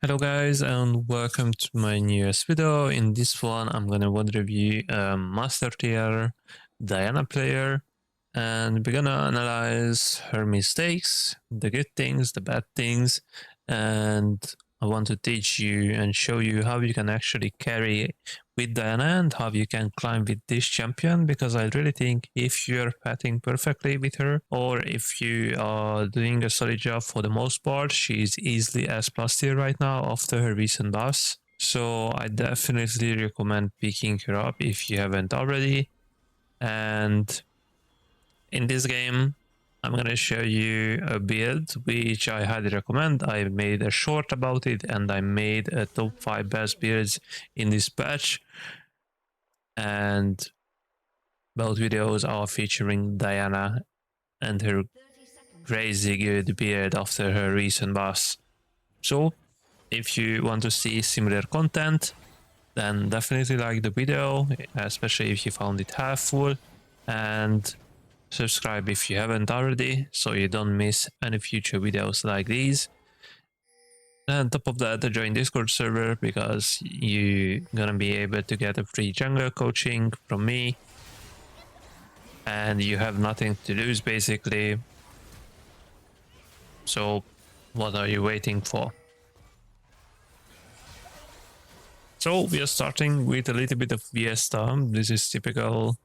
Hello guys and welcome to my newest video. In this one I'm gonna review a master tier Diana player and we're gonna analyze her mistakes, the good things, the bad things, and I want to teach you and show you how you can actually carry with Diana and how you can climb with this champion, because I really think if you're pathing perfectly with her or if you are doing a solid job for the most part, she's easily S plus tier right now after her recent buffs. So I definitely recommend picking her up if you haven't already. And in this game, I'm gonna show you a build which I highly recommend. I made a short about it and I made a top 5 best builds in this patch. And both videos are featuring Diana and her crazy good build after her recent buffs. So if you want to see similar content, then definitely like the video, especially if you found it helpful, and subscribe if you haven't already so you don't miss any future videos like these. And on top of that, join Discord server because you're gonna be able to get a free jungle coaching from me and you have nothing to lose basically. So what are you waiting for? So we are starting with a little bit of Fiesta. This is typical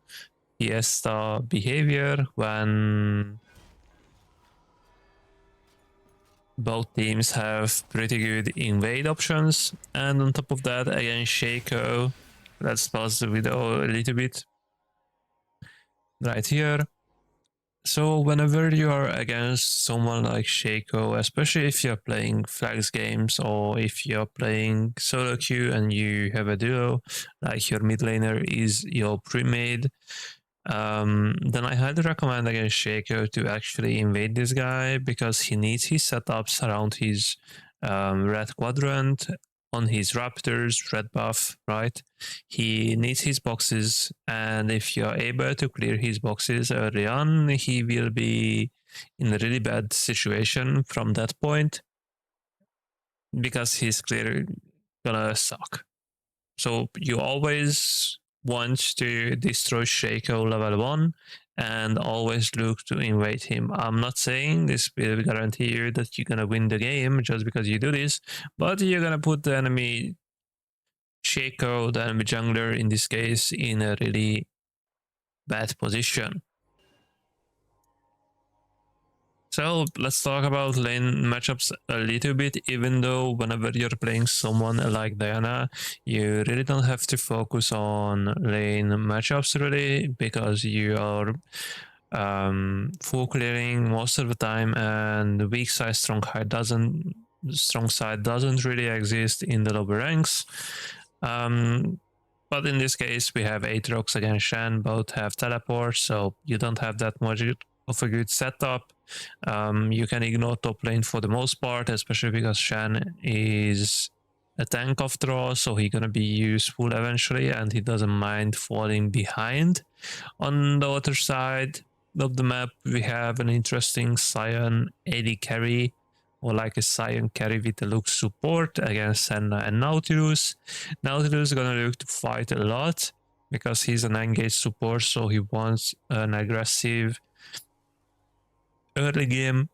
Fiesta behavior when both teams have pretty good invade options. And on top of that, again, Shaco. Let's pause the video a little bit right here. So whenever you are against someone like Shaco, especially if you're playing flags games or if you're playing solo queue and you have a duo, like your mid laner is your pre-made, then I highly recommend against Shaco to actually invade this guy because he needs his setups around his red quadrant, on his raptors, red buff, right? He needs his boxes, and if you're able to clear his boxes early on, he will be in a really bad situation from that point because he's clearly gonna suck. So you always want to destroy Shaco level 1 and always look to invade him. I'm not saying this will guarantee you that you're gonna win the game just because you do this, but you're gonna put the enemy Shaco, the enemy jungler in this case, in a really bad position. So let's talk about lane matchups a little bit, even though whenever you're playing someone like Diana, you really don't have to focus on lane matchups really, because you are full clearing most of the time and weak side strong side doesn't really exist in the lower ranks. But in this case we have Aatrox against Shen, both have teleport, so you don't have that much of a good setup. You can ignore top lane for the most part, especially because Shen is a tank after all, so he's gonna be useful eventually and he doesn't mind falling behind. On the other side of the map, we have an interesting Sion AD carry, or like a Sion carry with a Lux support against Senna and Nautilus. Nautilus is gonna look to fight a lot because he's an engaged support, so he wants an aggressive early game.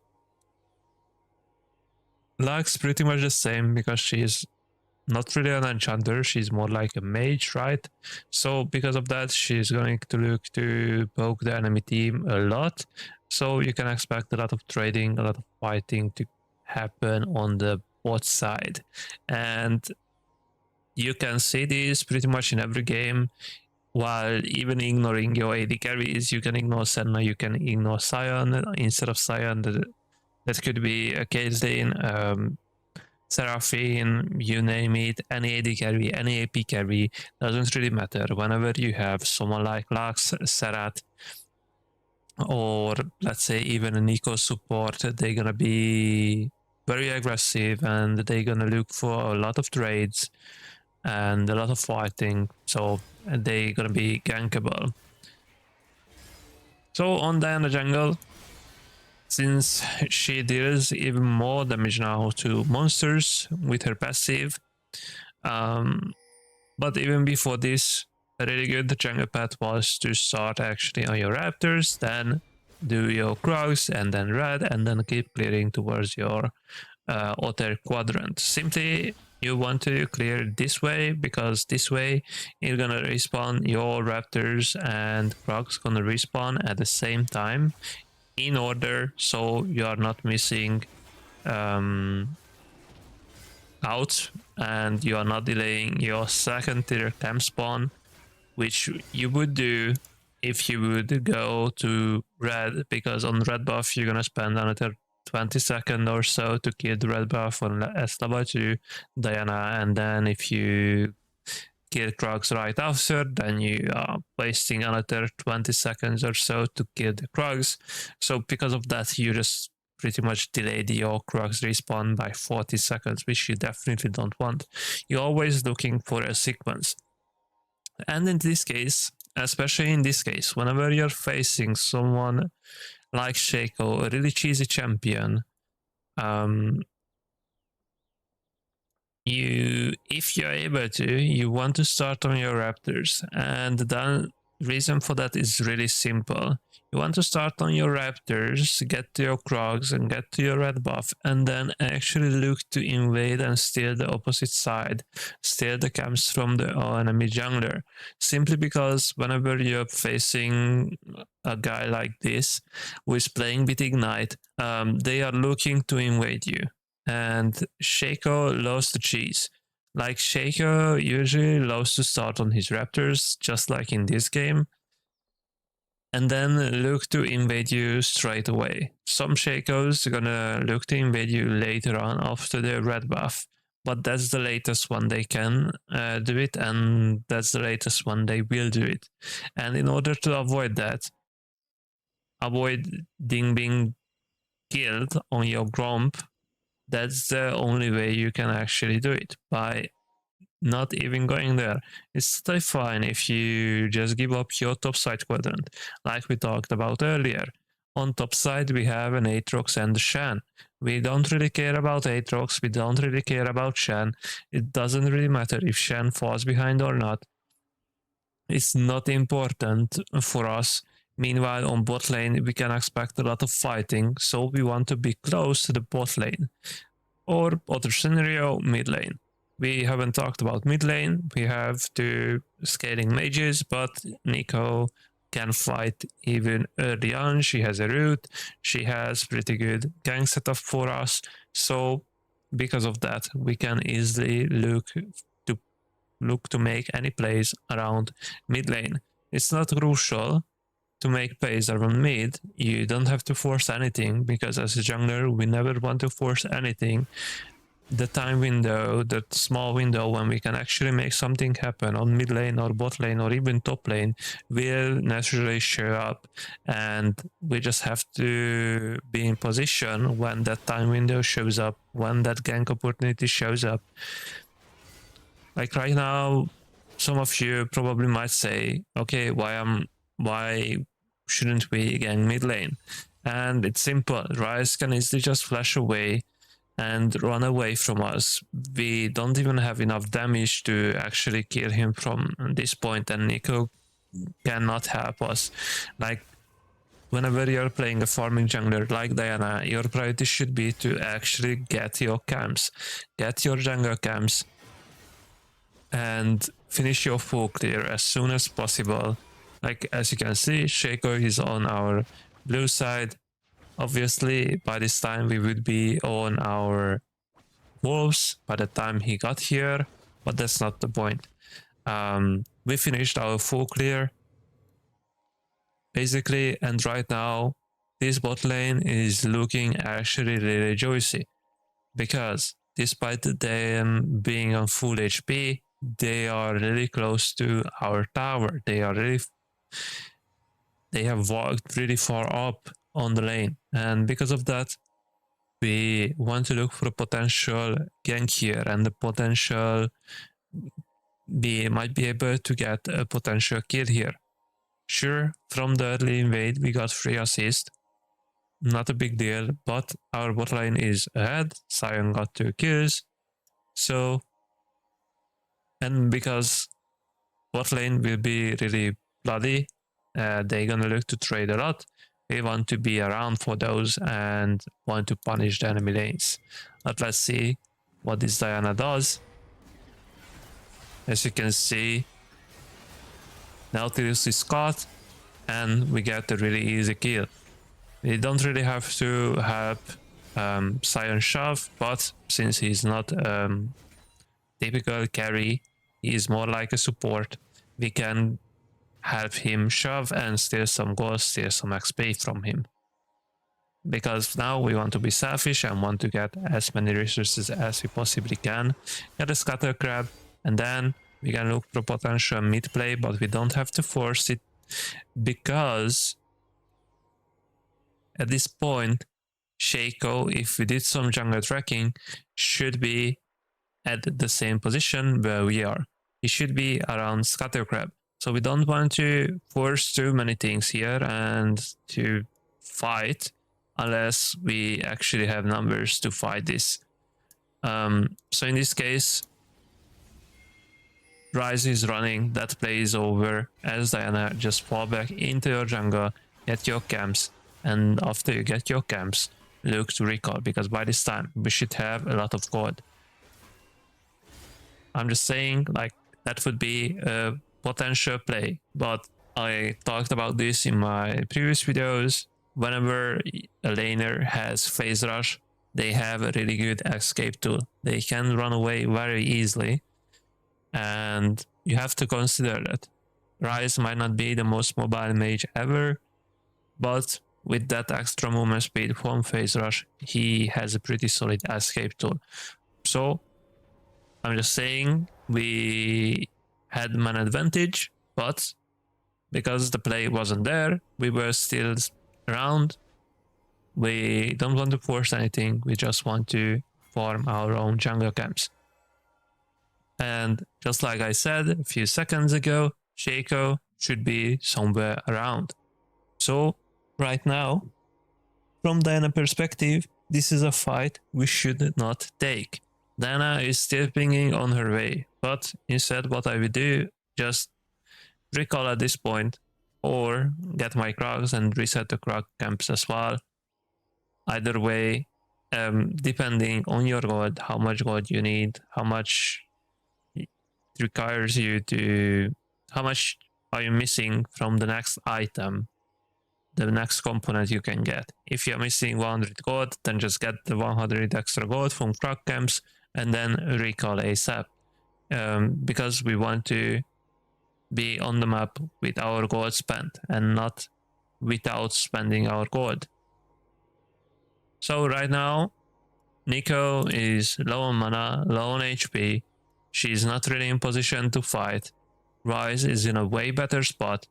Lux pretty much the same because she's not really an enchanter, she's more like a mage, right? So because of that, she's going to look to poke the enemy team a lot. So you can expect a lot of trading, a lot of fighting to happen on the bot side. And you can see this pretty much in every game. While even ignoring your AD carries, you can ignore Senna, you can ignore Sion. Instead of Sion, that could be a Caitlyn, Seraphine, you name it, any AD carry, any AP carry, doesn't really matter. Whenever you have someone like Lux, Serat, or let's say even an eco support, they're gonna be very aggressive and they're gonna look for a lot of trades and a lot of fighting, so they're gonna be gankable. So on Diana jungle, since she deals even more damage now to monsters with her passive. But even before this, a really good jungle path was to start actually on your raptors, then do your crocs, and then red, and then keep clearing towards your outer quadrant. Simply, you want to clear this way, because this way you're gonna respawn your raptors and crocs gonna respawn at the same time, in order so you are not missing out, and you are not delaying your second tier camp spawn, which you would do if you would go to red, because on red buff you're gonna spend another 20 seconds or so to kill the red buff on S level 2 Diana, and then if you kill Krugs right after, then you are wasting another 20 seconds or so to kill the Krugs. So because of that, you just pretty much delayed your Krugs respawn by 40 seconds, which you definitely don't want. You're always looking for a sequence. And in this case, especially in this case, whenever you're facing someone like Shaco, a really cheesy champion, if you're able to, you want to start on your raptors, and the reason for that is really simple. You want to start on your raptors, get to your crocs and get to your red buff, and then actually look to invade and steal the opposite side, steal the camps from the enemy jungler. Simply because whenever you're facing a guy like this who is playing with Ignite, they are looking to invade you, and Shaco loves to cheese. Like, Shaco usually loves to start on his raptors, just like in this game, and then look to invade you straight away. Some Shacos are gonna look to invade you later on after the red buff, but that's the latest one they can do it, and that's the latest one they will do it. And in order to avoid that, avoid being killed on your gromp, that's the only way you can actually do it, by not even going there. It's totally fine if you just give up your top side quadrant, like we talked about earlier. On top side, we have an Aatrox and Shen. We don't really care about Aatrox, we don't really care about Shen. It doesn't really matter if Shen falls behind or not. It's not important for us. Meanwhile, on bot lane, we can expect a lot of fighting, so we want to be close to the bot lane. Or other scenario, mid lane. We haven't talked about mid lane. We have two scaling mages, but Nico can fight even early on. She has a root. She has pretty good gang setup for us. So because of that, we can easily look to make any plays around mid lane. It's not crucial to make plays around mid. You don't have to force anything, because as a jungler, we never want to force anything. The time window, that small window when we can actually make something happen on mid lane or bot lane or even top lane, will naturally show up, and we just have to be in position when that time window shows up, when that gank opportunity shows up. Like right now, some of you probably might say, okay, why shouldn't we gank mid lane? And it's simple. Ryze can easily just flash away and run away from us. We don't even have enough damage to actually kill him from this point, and Nico cannot help us. Like, whenever you're playing a farming jungler like Diana, your priority should be to actually get your camps, get your jungle camps, and finish your full clear as soon as possible. Like, as you can see, Shaco is on our blue side. Obviously, by this time we would be on our wolves by the time he got here, but that's not the point. We finished our full clear, basically, and right now this bot lane is looking actually really juicy, because despite them being on full HP, they are really close to our tower. They have walked really far up on the lane, and because of that, we want to look for a potential gank here, and the potential we might be able to get a potential kill here. Sure, from the early invade we got 3 assists, not a big deal, but our bot lane is ahead. Sion got 2 kills. So, and because bot lane will be really bloody, they're gonna look to trade a lot. We want to be around for those and want to punish the enemy lanes. But let's see what this Diana does. As you can see, Nautilus is caught and we get a really easy kill. We don't really have to help Sion shove, but since he's not typical carry, he's more like a support, we can help him shove and steal some gold, steal some XP from him. Because now we want to be selfish and want to get as many resources as we possibly can, get a scatter crab, and then we can look for potential mid play, but we don't have to force it because at this point, Shaco, if we did some jungle tracking, should be at the same position where we are. He should be around scatter crab. So we don't want to force too many things here and to fight unless we actually have numbers to fight this. So in this case, Rise is running, that play is over. As Diana, just fall back into your jungle, get your camps, and after you get your camps, look to recall, because by this time we should have a lot of gold. I'm just saying, like, that would be a potential play, but I talked about this in my previous videos. Whenever a laner has phase rush, they have a really good escape tool. They can run away very easily, and you have to consider that. Ryze might not be the most mobile mage ever, but with that extra movement speed from phase rush, he has a pretty solid escape tool. So I'm just saying we had man advantage, but because the play wasn't there, we were still around. We don't want to force anything, we just want to form our own jungle camps. And just like I said a few seconds ago, Shaco should be somewhere around. So right now, from Diana perspective, this is a fight we should not take. Diana is still pinging on her way, but instead what I will do, just recall at this point, or get my Krogs and reset the Krog camps as well. Either way, depending on your gold, how much gold you need, how much it requires you to, how much are you missing from the next item, the next component you can get. If you're missing 100 gold, then just get the 100 extra gold from Krog camps and then recall ASAP. Because we want to be on the map with our gold spent and not without spending our gold. So right now, Nico is low on mana, low on HP. She's not really in position to fight. Ryze is in a way better spot.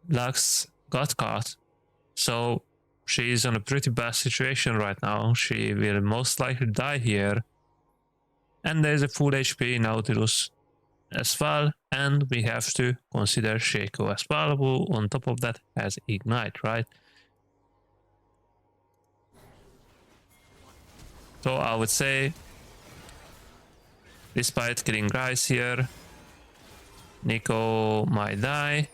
Lux got caught, so she's in a pretty bad situation right now. She will most likely die here. And there's a full HP Nautilus as well, and we have to consider Shaco as well, who on top of that has Ignite, right? So I would say, despite killing Graves here, Nico might die,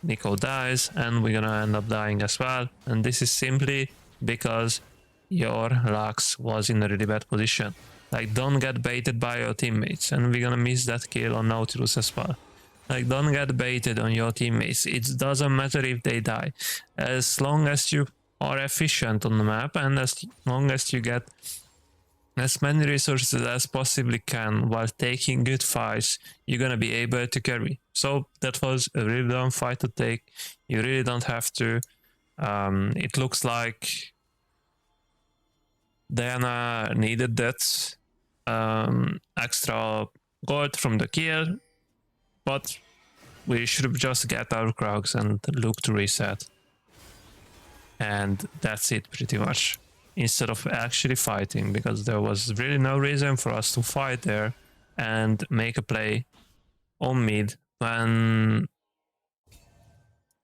Nico dies, and we're gonna end up dying as well. And this is simply because your Lux was in a really bad position. Like, don't get baited by your teammates, and we're gonna miss that kill on Nautilus as well. Like, don't get baited on your teammates. It doesn't matter if they die. As long as you are efficient on the map, and as long as you get as many resources as possibly can while taking good fights, you're gonna be able to carry. So that was a really dumb fight to take. You really don't have to. It looks like Diana needed that extra gold from the kill, but we should just get our Krogs and look to reset. And that's it pretty much. Instead of actually fighting, because there was really no reason for us to fight there and make a play on mid when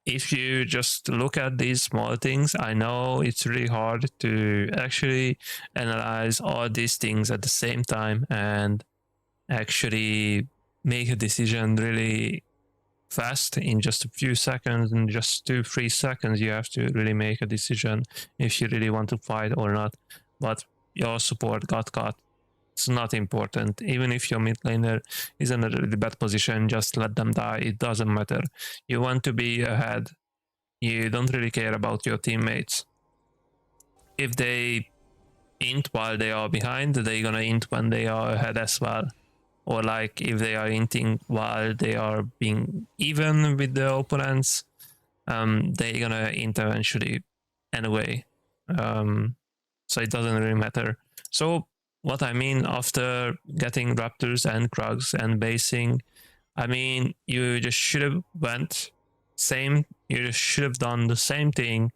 if you just look at these small things, I know it's really hard to actually analyze all these things at the same time and actually make a decision really fast in just a few seconds. In just 2-3 seconds you have to really make a decision if you really want to fight or not. But your support got caught. It's not important. Even if your mid laner is in a really bad position, just let them die. It doesn't matter. You want to be ahead. You don't really care about your teammates. If they int while they are behind, they're gonna int when they are ahead as well. Or like if they are inting while they are being even with the opponents, they're gonna int eventually anyway. So it doesn't really matter. So what I mean after getting Raptors and Krugs and basing, I mean you just should have you just should have done the same thing.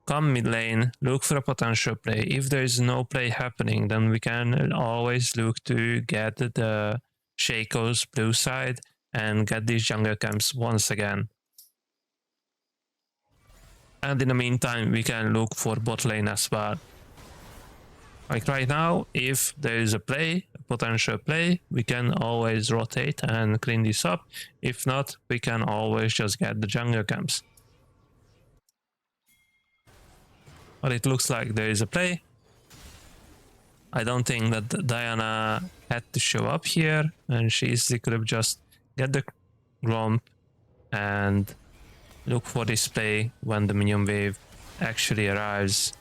Come mid lane, look for a potential play. If there is no play happening, then we can always look to get the Shaco's blue side and get these jungle camps once again. And in the meantime, we can look for bot lane as well. Like right now, if there is a play, a potential play, we can always rotate and clean this up. If not, we can always just get the jungle camps. But it looks like there is a play. I don't think that Diana had to show up here, and she easily could have just get the Gromp and look for this play when the minion wave actually arrives,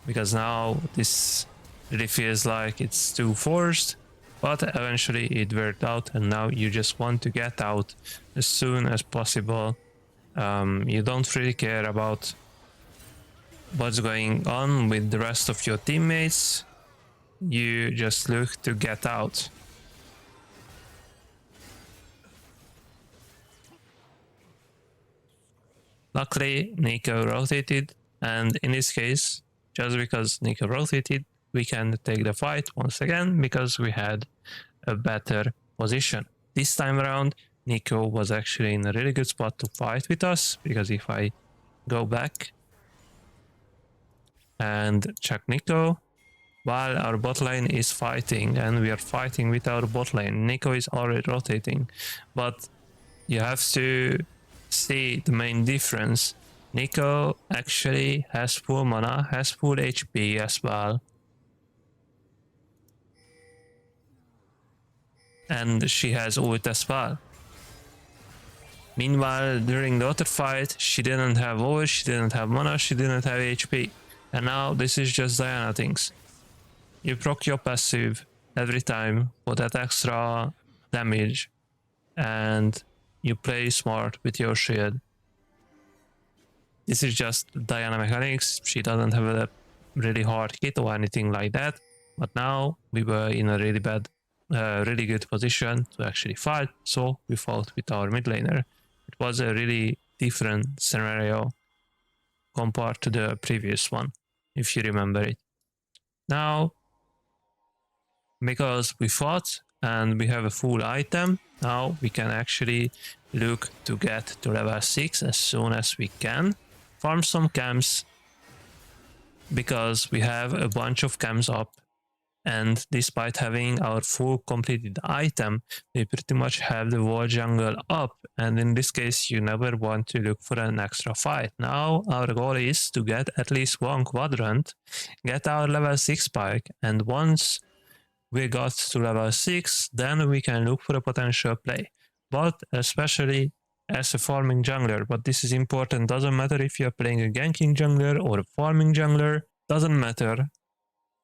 because now this really feels like it's too forced, but eventually it worked out, and now you just want to get out as soon as possible. You don't really care about what's going on with the rest of your teammates. You just look to get out. Luckily, Nico rotated, and in this case, just because Nico rotated, we can take the fight once again because we had a better position. This time around, Nico was actually in a really good spot to fight with us, because if I go back and check Nico, while our bot lane is fighting and we are fighting with our bot lane, Nico is already rotating. But you have to see the main difference. Nico actually has full mana, has full HP as well. And she has ult as well. Meanwhile, during the other fight, she didn't have ult, she didn't have mana, she didn't have HP. And now this is just Diana things. You proc your passive every time for that extra damage, and you play smart with your shield. This is just Diana mechanics. She doesn't have a really hard hit or anything like that, but now we were in a really good position to actually fight, so we fought with our mid laner. It was a really different scenario compared to the previous one, if you remember it. Now, because we fought and we have a full item, now we can actually look to get to level 6 as soon as we can, farm some camps, because we have a bunch of camps up, and despite having our full completed item, we pretty much have the whole jungle up, and in this case you never want to look for an extra fight. Now our goal is to get at least one quadrant, get our level 6 spike, and once we got to level 6, then we can look for a potential play. But especially as a farming jungler, but this is important, doesn't matter if you're playing a ganking jungler or a farming jungler, doesn't matter.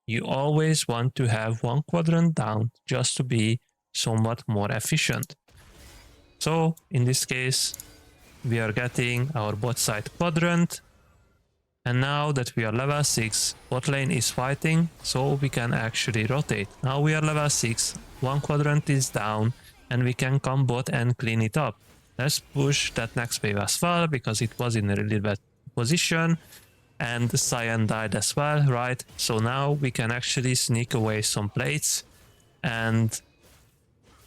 You always want to have one quadrant down just to be somewhat more efficient. So in this case, we are getting our bot side quadrant, and now that we are level 6, bot lane is fighting, so we can actually rotate. Now we are level 6, one quadrant is down, and we can come bot and clean it up. Let's push that next wave as well, because it was in a really bad position, and Cyan died as well, right? So now we can actually sneak away some plates and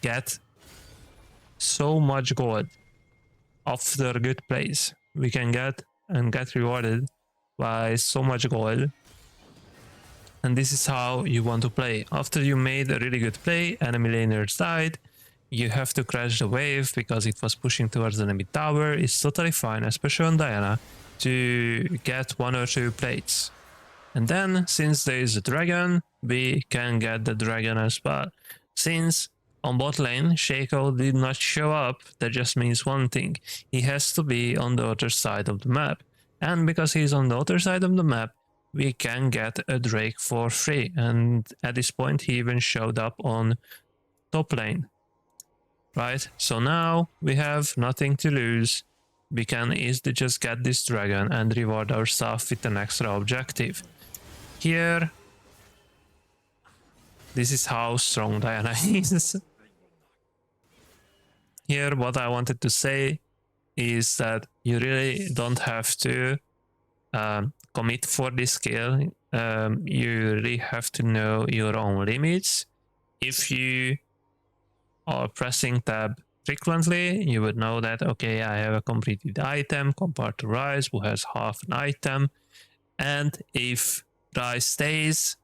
get so much gold after good plays. we can get and get rewarded by so much gold. And this is how you want to play. After you made a really good play, enemy laners died, you have to crash the wave because it was pushing towards the enemy tower. It's totally fine, especially on Diana, to get 1 or 2 plates. And then, since there is a dragon, we can get the dragon as well. Since on bot lane, Shaco did not show up, that just means one thing. He has to be on the other side of the map. And because he's on the other side of the map, we can get a Drake for free. And at this point, he even showed up on top lane. Right? So now we have nothing to lose. We can easily just get this dragon and reward ourselves with an extra objective. Here, this is how strong Diana is. Here, what I wanted to say is that you really don't have to commit for this skill. You really have to know your own limits. If you are pressing tab frequently, you would know that, okay, I have a completed item compared to Rise, who has half an item. And if Rise stays,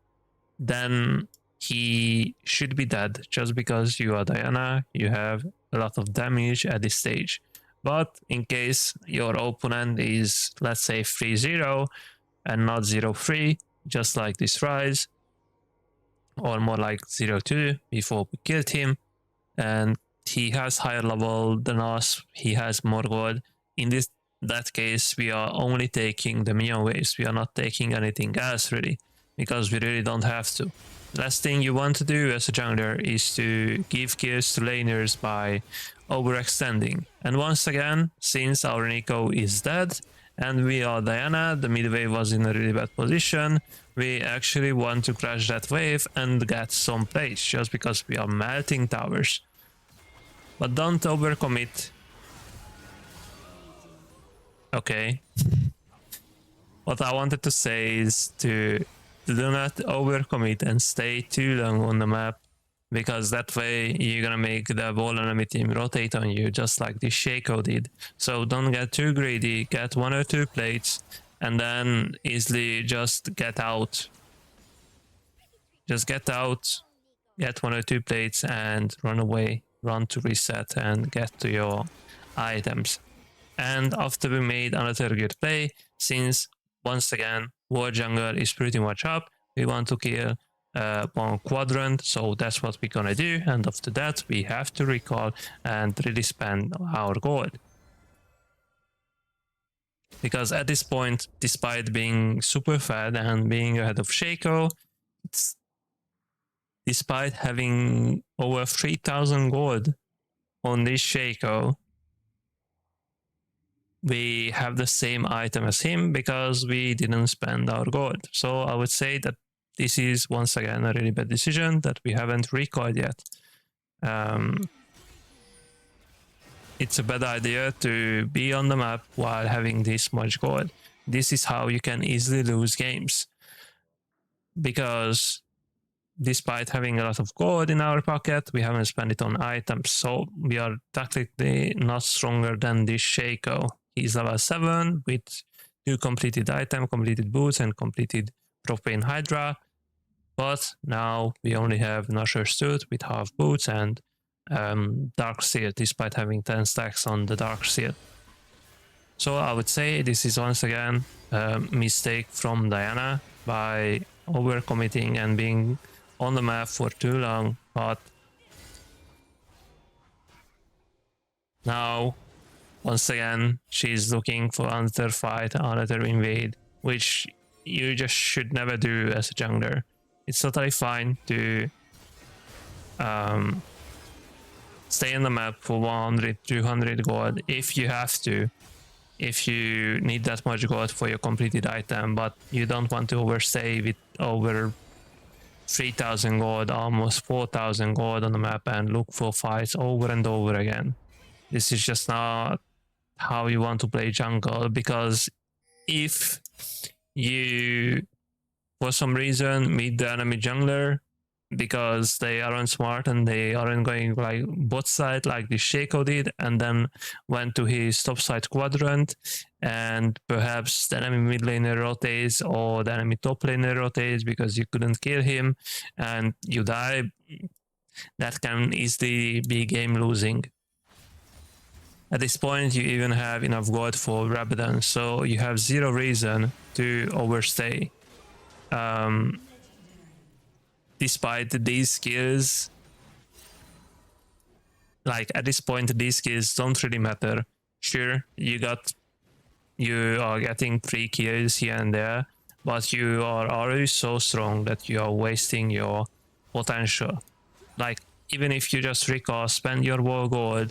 then he should be dead. Just because you are Diana, you have a lot of damage at this stage. But in case your opponent is, let's say, 3-0 and not 0-3, just like this Rise, or more like 0-2 before we killed him, and he has higher level than us, he has more gold. In that case, we are only taking the minion waves. We are not taking anything else really, because we really don't have to. Last thing you want to do as a jungler is to give kills to laners by overextending. And once again, since our Nico is dead and we are Diana, the mid wave was in a really bad position, we actually want to crash that wave and get some plates, just because we are melting towers. But don't overcommit. Okay. What I wanted to say is to do not overcommit and stay too long on the map, because that way you're gonna make the whole enemy team rotate on you, just like this Shaco did. So don't get too greedy, get 1 or 2 plates, and then easily just get out. Just get out, get 1 or 2 plates and run away. Run to reset and get to your items. And after we made another good play, since once again war jungle is pretty much up, we want to kill one quadrant, so that's what we're gonna do. And after that we have to recall and really spend our gold, because at this point, despite being super fed and being ahead of Shaco, despite having over 3000 gold on this Shaco, we have the same item as him because we didn't spend our gold. So I would say that this is once again a really bad decision that we haven't recalled yet. It's a bad idea to be on the map while having this much gold. This is how you can easily lose games, because despite having a lot of gold in our pocket, we haven't spent it on items, so we are technically not stronger than this Shaco. He's level 7 with 2 completed items, completed boots, and completed propane Hydra. But now we only have Nurture's Suit with half boots and Dark Seal, despite having 10 stacks on the Dark Seal. So I would say this is once again a mistake from Diana by overcommitting and being on the map for too long. But now, once again, she's looking for another fight, another invade, which you just should never do as a jungler. It's totally fine to stay on the map for 100, 200 gold if you have to, if you need that much gold for your completed item, but you don't want to overstay with over 3000 gold, almost 4000 gold on the map and look for fights over and over again. This is just not how you want to play jungle, because if you for some reason meet the enemy jungler because they aren't smart and they aren't going like bot side like the Shaco did, and then went to his top side quadrant, and perhaps the enemy mid laner rotates or the enemy top laner rotates because you couldn't kill him and you die. That can easily be game losing. At this point, you even have enough gold for Rabadon, so you have zero reason to overstay. Despite these skills, like at this point, these skills don't really matter. Sure, you are getting 3 kills here and there, but you are already so strong that you are wasting your potential. Like, even if you just recall, spend your war gold,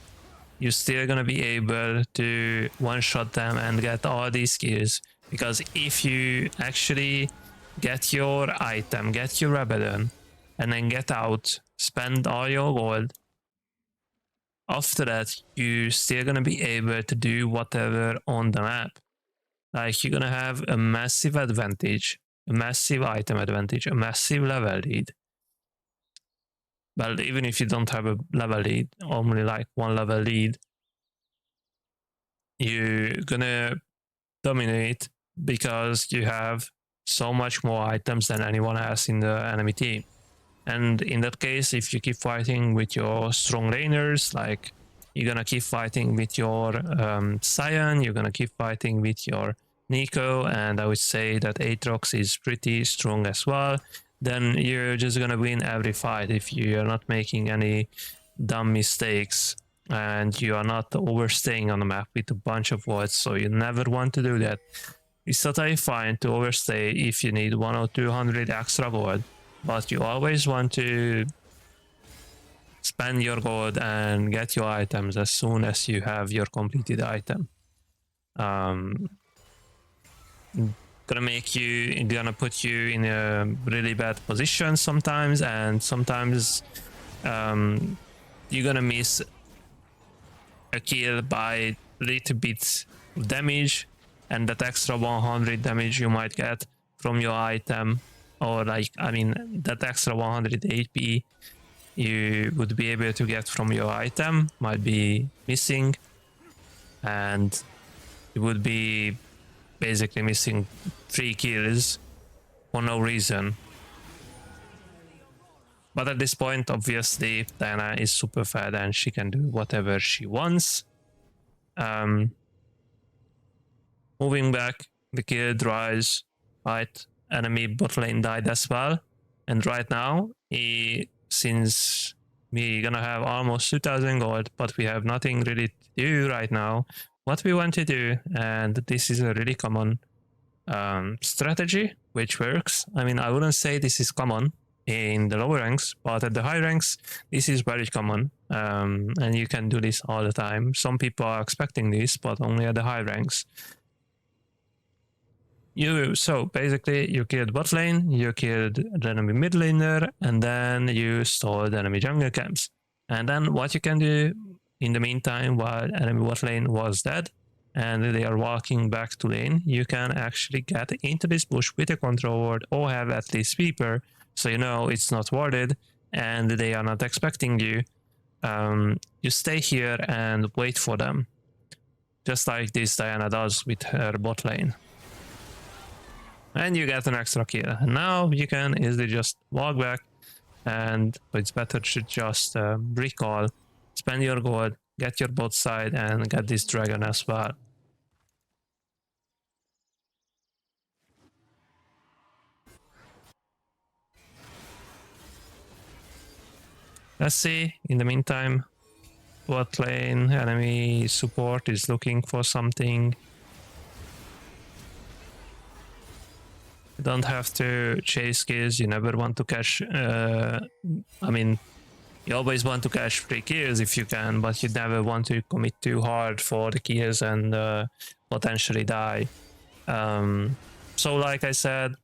you're still gonna be able to one-shot them and get all these kills. Because if you actually get your item, get your Rabadon, and then get out, spend all your gold, after that, you're still gonna be able to do whatever on the map. Like, you're gonna have a massive advantage, a massive item advantage, a massive level lead. But even if you don't have a level lead, only like 1 level lead, you're gonna dominate because you have so much more items than anyone else in the enemy team. And in that case, if you keep fighting with your strong laners, like you're gonna keep fighting with your Sion, you're gonna keep fighting with your Nico, and I would say that Aatrox is pretty strong as well, then you're just gonna win every fight if you are not making any dumb mistakes and you are not overstaying on the map with a bunch of wards, so you never want to do that. It's totally fine to overstay if you need 100 or 200 extra gold, but you always want to spend your gold and get your items as soon as you have your completed item. Gonna put you in a really bad position sometimes, and sometimes you're gonna miss a kill by little bit of damage, and that extra 100 damage you might get from your item, or like, I mean, that extra 100 AP you would be able to get from your item might be missing, and you would be basically missing 3 kills for no reason. But at this point, obviously, Diana is super fat and she can do whatever she wants. Moving back, the kill dries, right? Enemy bot lane died as well. And right now, since we're gonna have almost 2000 gold, but we have nothing really to do right now, what we want to do, and this is a really common strategy, which works. I mean, I wouldn't say this is common in the lower ranks, but at the high ranks, this is very common. And you can do this all the time. Some people are expecting this, but only at the high ranks. So basically, you killed bot lane, you killed the enemy mid laner, and then you stole the enemy jungle camps. And then what you can do in the meantime, while enemy bot lane was dead, and they are walking back to lane, you can actually get into this bush with a control ward or have at least sweeper, so you know it's not warded and they are not expecting you. You stay here and wait for them, just like this Diana does with her bot lane. And you get an extra kill. And now you can easily just walk back, and it's better to just recall, spend your gold, get your bot side, and get this dragon as well. Let's see, in the meantime, bot lane enemy support is looking for something. You don't have to chase kills, you never want to catch, I mean, you always want to catch 3 kills if you can, but you never want to commit too hard for the kills and potentially die. So like I said,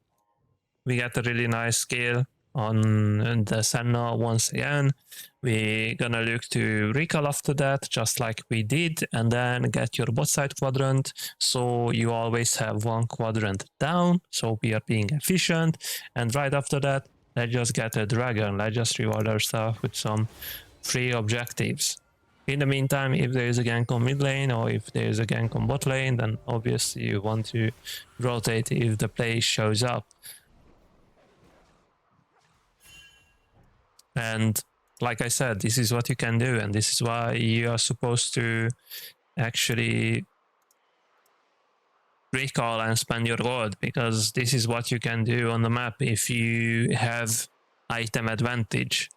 we got a really nice skill on the Senna once again. We're gonna look to recall after that, just like we did, and then get your bot side quadrant, so you always have 1 quadrant down, so we are being efficient. And right after that, let's just get a dragon, let's just reward ourselves with some free objectives. In the meantime, if there is a gank on mid lane or if there is a gank on bot lane, then obviously you want to rotate if the play shows up. And like I said, this is what you can do, and this is why you are supposed to actually recall and spend your gold, because this is what you can do on the map if you have item advantage.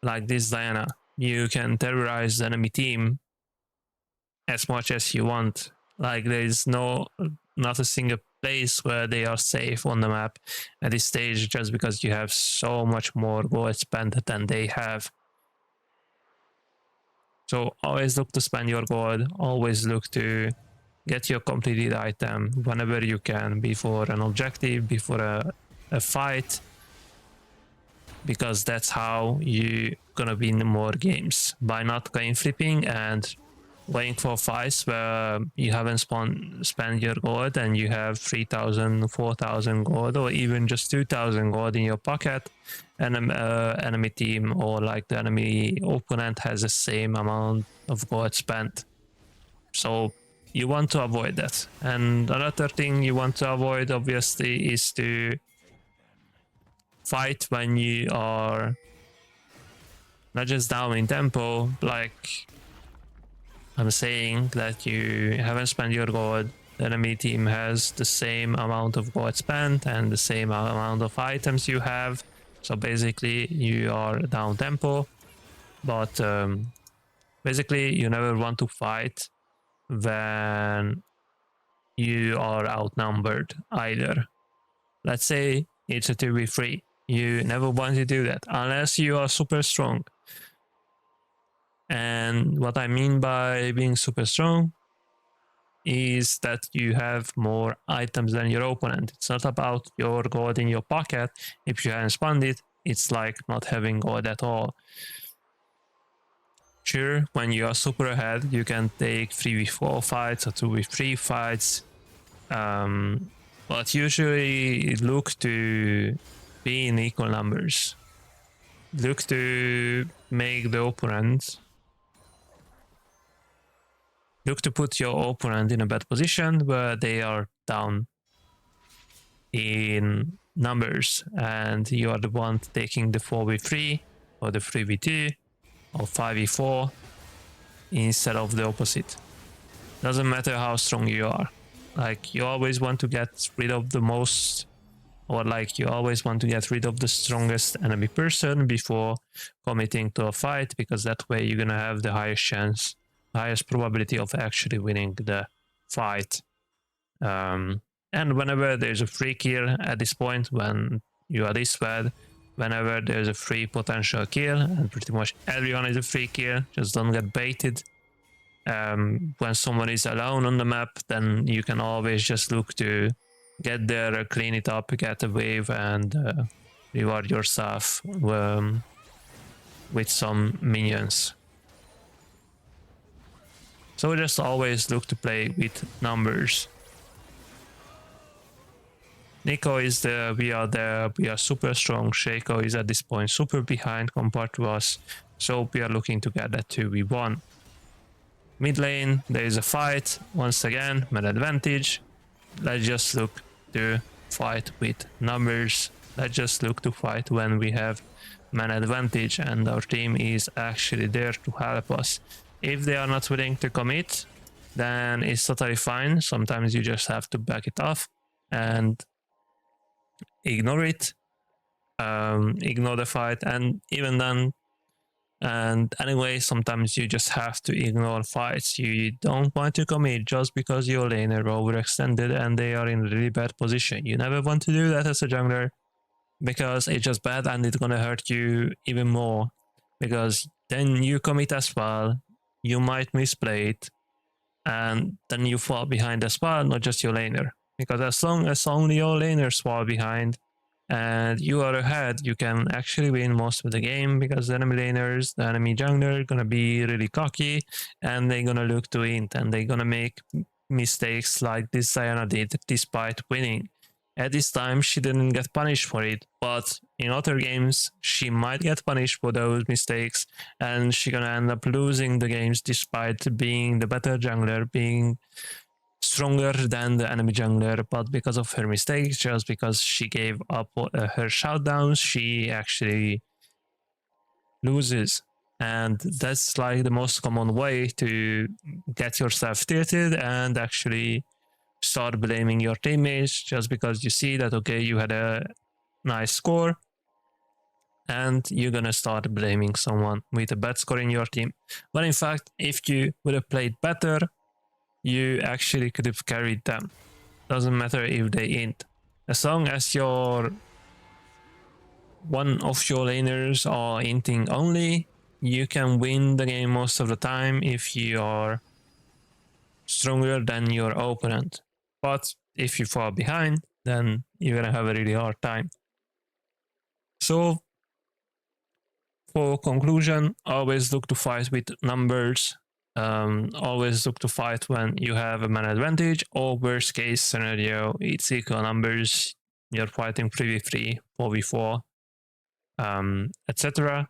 Like this Diana, you can terrorize the enemy team as much as you want. Like there is not a single place where they are safe on the map at this stage, just because you have so much more gold spent than they have. So always look to spend your gold, always look to get your completed item whenever you can, before an objective, before a fight, because that's how you're gonna win more games, by not coin flipping and waiting for fights where you haven't spent your gold and you have 3,000, 4,000 gold, or even just 2,000 gold in your pocket, and enemy team or like the enemy opponent has the same amount of gold spent. So you want to avoid that. And another thing you want to avoid, obviously, is to fight when you are not just down in tempo. Like I'm saying that you haven't spent your gold, the enemy team has the same amount of gold spent and the same amount of items you have. So basically you are down tempo, but basically you never want to fight when you are outnumbered either. Let's say it's a 2v3. You never want to do that unless you are super strong. And what I mean by being super strong is that you have more items than your opponent. It's not about your gold in your pocket. If you haven't spent it, it's like not having gold at all. Sure, when you are super ahead, you can take 3v4 fights or 2v3 fights, but usually look to be in equal numbers. Look to make the opponent, look to put your opponent in a bad position where they are down in numbers and you are the one taking the 4v3 or the 3v2 or 5v4 instead of the opposite. Doesn't matter how strong you are. Like you always want to get rid of the most, or like you always want to get rid of the strongest enemy person before committing to a fight, because that way you're gonna have the highest chance, highest probability of actually winning the fight. And whenever there's a free kill at this point, when you are this bad, whenever there's a free potential kill, and pretty much everyone is a free kill, just don't get baited. When someone is alone on the map, then you can always just look to get there, clean it up, get a wave, and reward yourself with some minions. So just always look to play with numbers. Nico is there, we are super strong. Shaco is at this point super behind compared to us, so we are looking to get that 2v1. Mid lane, there is a fight, once again, man advantage. Let's just look to fight with numbers. Let's just look to fight when we have man advantage and our team is actually there to help us. If they are not willing to commit, then it's totally fine. Sometimes you just have to back it off and ignore it, ignore the fight, and even then, and anyway, sometimes you just have to ignore fights. You don't want to commit just because your laner overextended and they are in a really bad position. You never want to do that as a jungler, because it's just bad and it's gonna hurt you even more, because then you commit as well, you might misplay it, and then you fall behind as well, not just your laner. Because as long as only your laners fall behind and you are ahead, you can actually win most of the game, because the enemy laners, the enemy jungler are gonna be really cocky and they're gonna look to int and they're gonna make mistakes like this Diana did despite winning. At this time, she didn't get punished for it, but in other games, she might get punished for those mistakes, and she's gonna end up losing the games despite being the better jungler, being stronger than the enemy jungler, but because of her mistakes, just because she gave up her shutdowns, she actually loses. And that's like the most common way to get yourself tilted and actually start blaming your teammates just because you see that, okay, you had a nice score, and you're gonna start blaming someone with a bad score in your team. But in fact, if you would have played better, you actually could have carried them. Doesn't matter if they int. As long as one of your laners are inting only, you can win the game most of the time if you are stronger than your opponent. But if you fall behind, then you're gonna have a really hard time. So for conclusion, always look to fight with numbers. Always look to fight when you have a man advantage, or worst case scenario, it's equal numbers. You're fighting 3v3, 4v4, etc.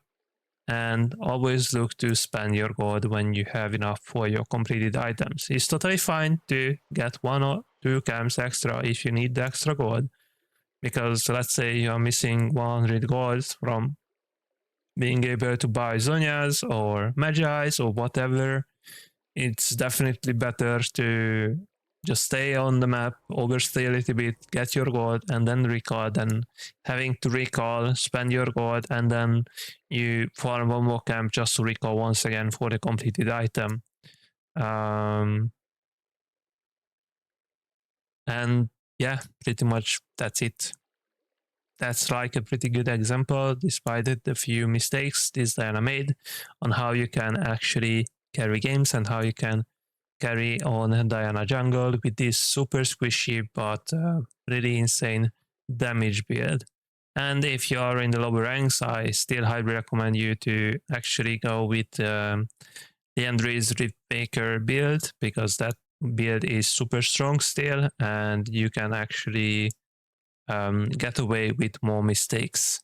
And always look to spend your gold when you have enough for your completed items. It's totally fine to get 1 or 2 camps extra if you need the extra gold, because let's say you're missing 100 gold from being able to buy Zonias or Magi's or whatever. It's definitely better to just stay on the map, overstay a little bit, get your gold, and then recall, than having to recall, spend your gold, and then you farm one more camp just to recall once again for the completed item. And yeah, pretty much that's it. That's like a pretty good example, despite the few mistakes this Diana made, on how you can actually carry games and how you can carry on Diana jungle with this super squishy but really insane damage build. And if you are in the lower ranks, I still highly recommend you to actually go with the Andres Riftmaker build, because that build is super strong still, and you can actually get away with more mistakes.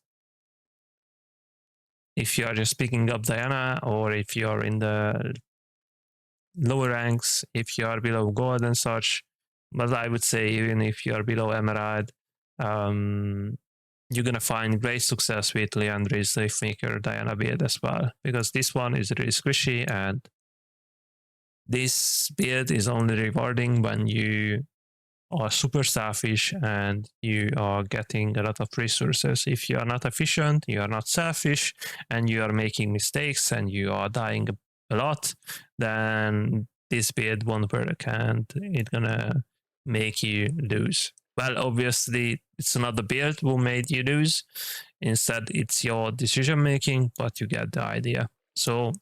If you are just picking up Diana, or if you are in the lower ranks, if you are below gold and such, but I would say even if you are below emerald, you're gonna find great success with Leandri's Leafmaker Diana build as well, because this one is really squishy, and this build is only rewarding when you are super selfish and you are getting a lot of resources. If you are not efficient, you are not selfish, and you are making mistakes and you are dying a lot, then this build won't work and it's gonna make you lose. Well, obviously, it's not the build who made you lose. Instead, it's your decision making, but you get the idea. So,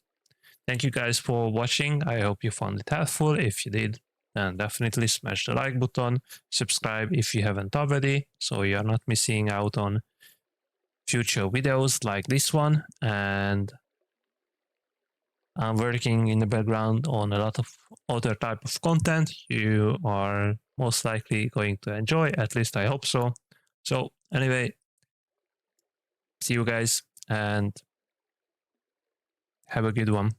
thank you guys for watching. I hope you found it helpful. If you did, then definitely smash the like button, subscribe if you haven't already, so you're not missing out on future videos like this one. And I'm working in the background on a lot of other type of content you are most likely going to enjoy, at least I hope so. So anyway, see you guys and have a good one.